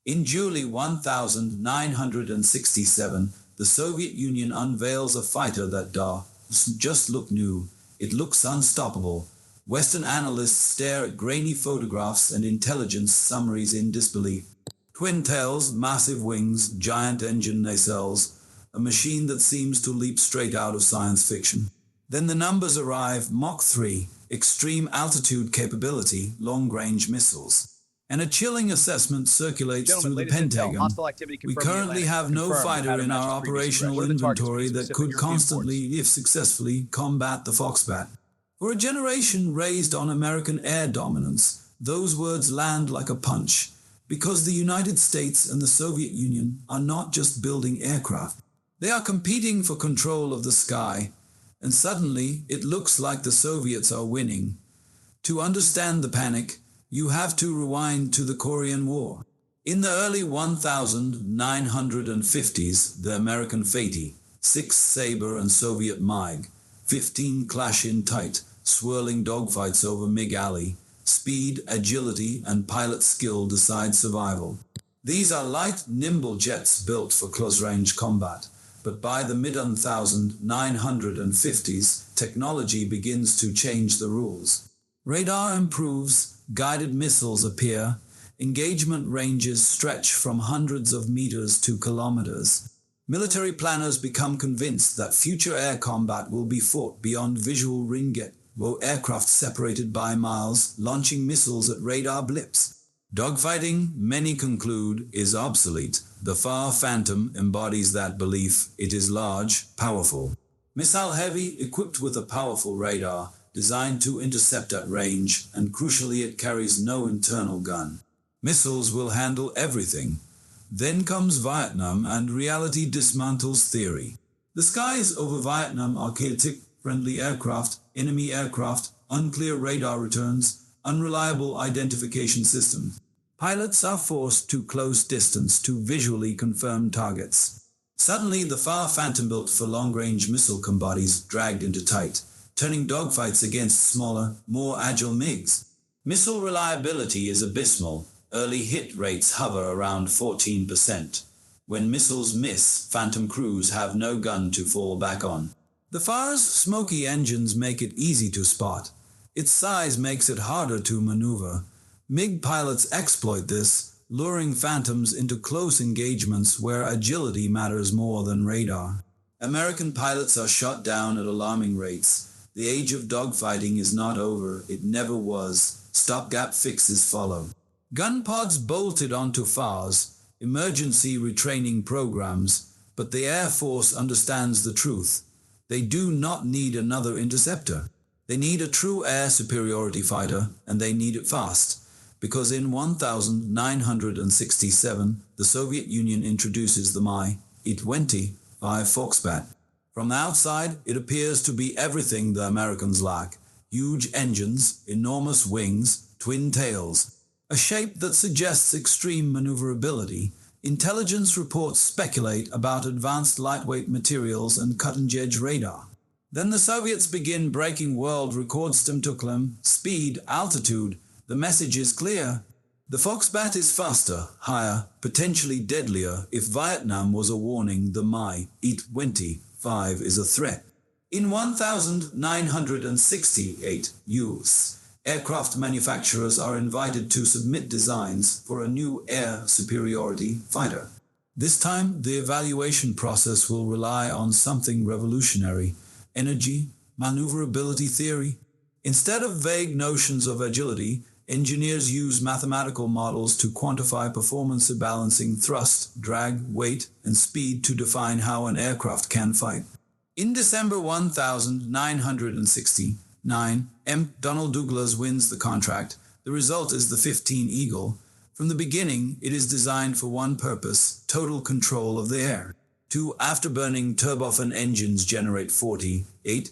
In July 1967, the Soviet Union unveils a fighter that doesn't just look new, it looks unstoppable. Western analysts stare at grainy photographs and intelligence summaries in disbelief. Twin tails, massive wings, giant engine nacelles, a machine that seems to leap straight out of science fiction. Then the numbers arrive: Mach 3, extreme altitude capability, long-range missiles. And a chilling assessment circulates through the Pentagon. We currently have no fighter in our operational inventory that could constantly, if successfully, combat the Foxbat. For a generation raised on American air dominance, those words land like a punch, because the United States and the Soviet Union are not just building aircraft. They are competing for control of the sky, and suddenly it looks like the Soviets are winning. To understand the panic, you have to rewind to the Korean War. In the early 1950s, the American Fatey, 6 Sabre and Soviet MiG-15 clash in tight, swirling dogfights over MiG Alley. Speed, agility, and pilot skill decide survival. These are light, nimble jets built for close-range combat. But by the mid-1950s, technology begins to change the rules. Radar improves, guided missiles appear, engagement ranges stretch from hundreds of meters to kilometers. Military planners become convinced that future air combat will be fought beyond visual ringgit, with aircraft separated by miles, launching missiles at radar blips. Dogfighting, many conclude, is obsolete. The Far Phantom embodies that belief. It is large, powerful. Missile-heavy, equipped with a powerful radar, designed to intercept at range, and crucially it carries no internal gun. Missiles will handle everything. Then comes Vietnam, and reality dismantles theory. The skies over Vietnam are chaotic, friendly aircraft, enemy aircraft, unclear radar returns, unreliable identification systems. Pilots are forced to close distance to visually confirm targets. Suddenly, the Far Phantom built for long-range missile bodies dragged into tight, turning dogfights against smaller, more agile MiGs. Missile reliability is abysmal. Early hit rates hover around 14%. When missiles miss, Phantom crews have no gun to fall back on. The FAR's smoky engines make it easy to spot. Its size makes it harder to maneuver. MiG pilots exploit this, luring Phantoms into close engagements where agility matters more than radar. American pilots are shot down at alarming rates. The age of dogfighting is not over. It never was. Stopgap fixes follow. Gun pods bolted onto FARs, emergency retraining programs, but the Air Force understands the truth. They do not need another interceptor. They need a true air superiority fighter, and they need it fast. Because in 1967, the Soviet Union introduces the MiG-25 Foxbat. From the outside, it appears to be everything the Americans lack. Huge engines, enormous wings, twin tails. A shape that suggests extreme maneuverability. Intelligence reports speculate about advanced lightweight materials and cutting-edge radar. Then the Soviets begin breaking world records: speed, altitude. The message is clear. The Foxbat is faster, higher, potentially deadlier. If Vietnam was a warning, the MiG-25 is a threat. In 1968, U.S. aircraft manufacturers are invited to submit designs for a new air superiority fighter. This time, the evaluation process will rely on something revolutionary: energy, maneuverability theory. Instead of vague notions of agility, engineers use mathematical models to quantify performance, balancing thrust, drag, weight, and speed to define how an aircraft can fight. In December 1969, Donald Douglas wins the contract. The result is the F-15 Eagle. From the beginning, it is designed for one purpose: total control of the air. 2 afterburning turbofan engines generate 48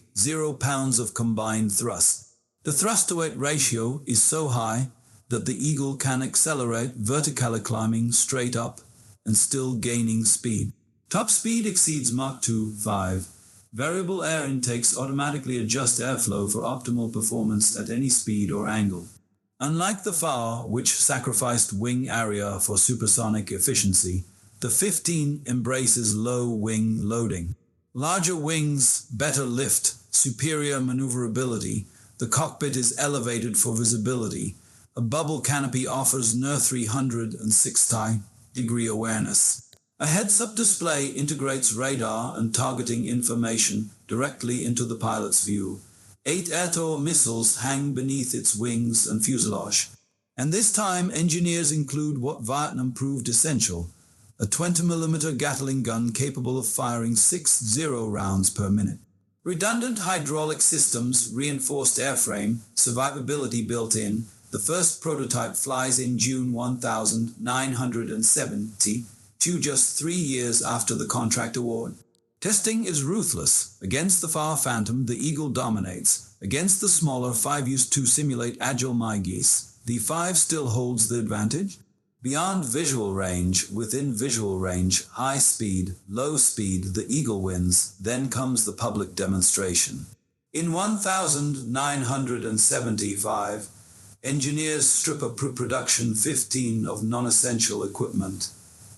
pounds of combined thrust. The thrust-to-weight ratio is so high that the Eagle can accelerate vertically, climbing straight up and still gaining speed. Top speed exceeds Mach 2.5. Variable air intakes automatically adjust airflow for optimal performance at any speed or angle. Unlike the FAR, which sacrificed wing area for supersonic efficiency, the F-15 embraces low wing loading. Larger wings, better lift, superior maneuverability. The cockpit is elevated for visibility. A bubble canopy offers near 360-degree awareness. A heads-up display integrates radar and targeting information directly into the pilot's view. 8 air-to-air missiles hang beneath its wings and fuselage. And this time, engineers include what Vietnam proved essential: a 20mm Gatling gun capable of firing 60 rounds per minute. Redundant hydraulic systems, reinforced airframe, survivability built in. The first prototype flies in June 1972, just 3 years after the contract award. Testing is ruthless. Against the FAR Phantom, the Eagle dominates. Against the smaller 5 used to simulate agile MiGs, the 5 still holds the advantage. Beyond visual range, within visual range, high speed, low speed, the Eagle wins. Then comes the public demonstration. In 1975, engineers strip a production F-15 of non-essential equipment,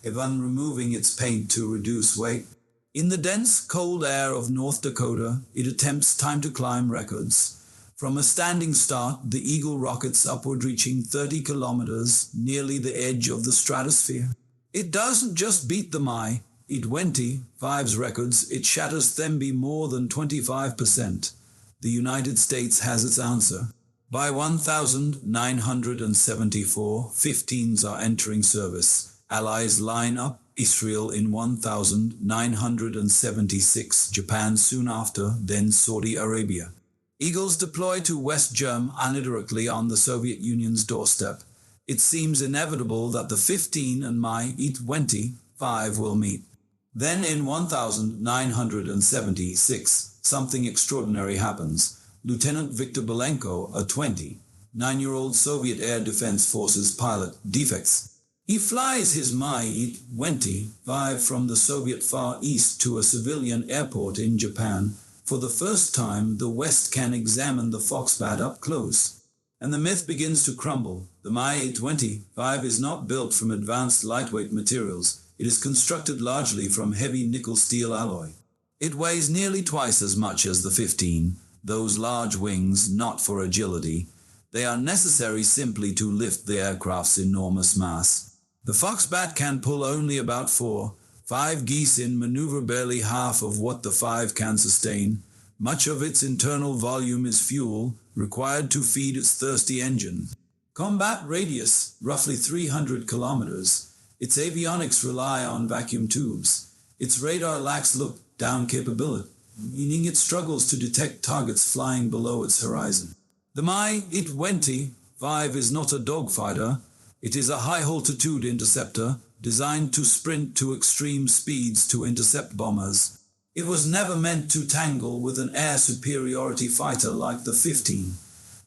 even removing its paint to reduce weight. In the dense, cold air of North Dakota, it attempts time to climb records. From a standing start, the Eagle rockets upward, reaching 30 kilometers, nearly the edge of the stratosphere. It doesn't just beat the Mi-25's records, it shatters them by more than 25%. The United States has its answer. By 1974, F-15s are entering service. Allies line up. Israel in 1976, Japan soon after, then Saudi Arabia. Eagles deploy to West Germany unilaterally on the Soviet Union's doorstep. It seems inevitable that the F-15 and Mi-25 will meet. Then in 1976, something extraordinary happens. Lieutenant Viktor Belenko, a 29-year-old Soviet Air Defense Forces pilot, defects. He flies his Mi-25 from the Soviet Far East to a civilian airport in Japan. For the first time, the West can examine the Foxbat up close. And the myth begins to crumble. The Mi-25 is not built from advanced lightweight materials. It is constructed largely from heavy nickel-steel alloy. It weighs nearly twice as much as the F-15. Those large wings, not for agility. They are necessary simply to lift the aircraft's enormous mass. The Foxbat can pull only about 4-5 geese in maneuver, barely half of what the 5 can sustain. Much of its internal volume is fuel, required to feed its thirsty engine. Combat radius, roughly 300 kilometers. Its avionics rely on vacuum tubes. Its radar lacks look-down capability, meaning it struggles to detect targets flying below its horizon. The Mi-25 is not a dogfighter. It is a high-altitude interceptor, designed to sprint to extreme speeds to intercept bombers. It was never meant to tangle with an air superiority fighter like the F-15.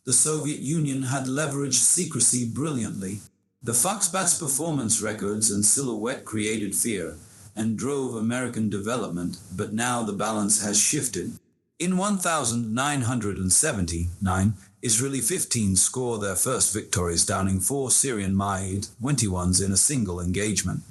The Soviet Union had leveraged secrecy brilliantly. The Foxbat's performance records and silhouette created fear and drove American development, but now the balance has shifted. In 1979, Israeli F-15s score their first victories, downing 4 Syrian Mi-21s in a single engagement.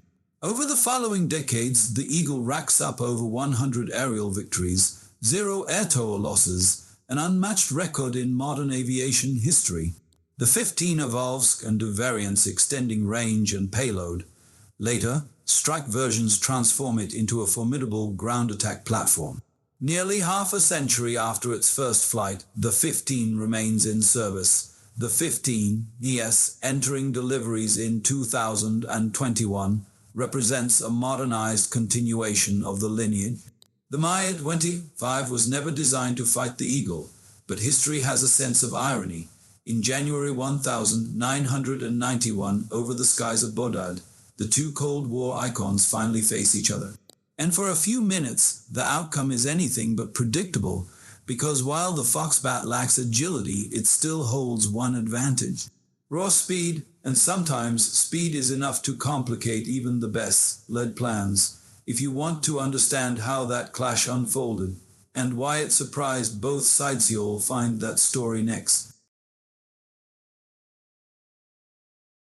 Over the following decades, the Eagle racks up over 100 aerial victories, 0 air-to-air losses, an unmatched record in modern aviation history. The F-15 evolves and do variants extending range and payload. Later, strike versions transform it into a formidable ground attack platform. Nearly half a century after its first flight, the F-15 remains in service. The F-15, entering deliveries in 2021, represents a modernized continuation of the lineage. The Mi-25 was never designed to fight the Eagle, but history has a sense of irony. In January 1991, over the skies of Bodad, the two Cold War icons finally face each other. And for a few minutes, the outcome is anything but predictable, because while the Foxbat lacks agility, it still holds one advantage: raw speed, and sometimes speed is enough to complicate even the best-laid plans. If you want to understand how that clash unfolded, and why it surprised both sides, you'll find that story next.